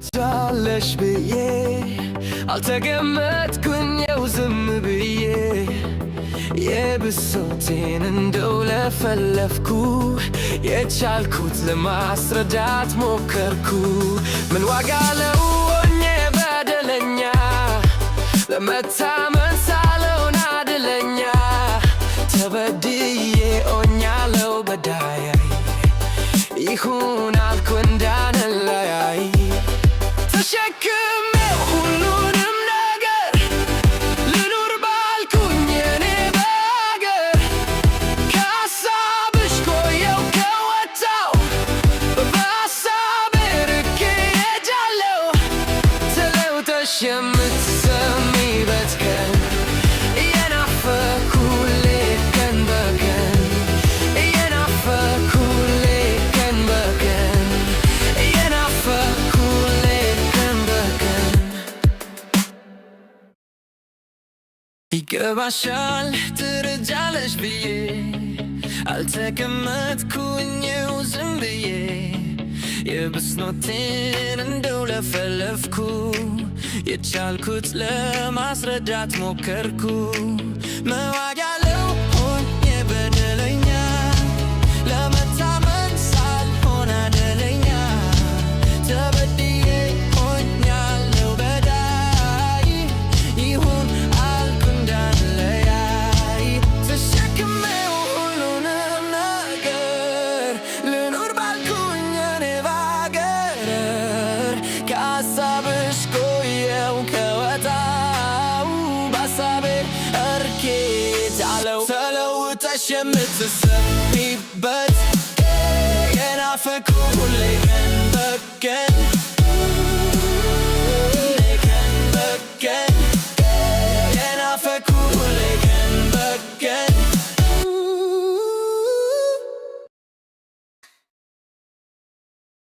ቻለሽ ብዬ አልተገመትኩኝ ዝም ብዬ የብሶቴን እንደው ለፈለፍኩ የቻልኩት ለማስረዳት ሞከርኩ። ምን ዋጋ አለው ሆኜ በደለኛ ለመታመን ሳልሆን አድለኛ ተበድዬ ሆኛለሁ በዳይ ይሁን አልኩ እንዳንለያይ ተሸክሜ ሁሉንም ነገር ልኑር ባልኩኝ የኔ በአገር ከሀሳብሽ ቆየው ከወጣው በሀሳቤ ርቄ ሄጃለሁ ተለውጠሽ የምትሰሚበት ቀን ይገባሻል ትረጃለሽ ብዬ አልተቀመጥኩኝ ዝም ብዬ የብሶቴን እንደው ለፈለፍኩ የቻልኩት ለማስረዳት ሞከርኩ። ምን ዋጋ አለው ሆኜ በደለኛ ለመታመን ሳልሆን አድለኛ ተበድዬ ሆኛለሁ በዳይ ይሁን አልኩ እንዳንለያይ ተሸክሜው ሁሉንም ነገር ልኑር ባልኩኝ እኔ በአገር ከሀሳብሽ ቆየው ከወጣው በሀሳቤ እርቄታለሁ ተለውጠሽ የምትሰሚበት የናፈኩ ሁሌ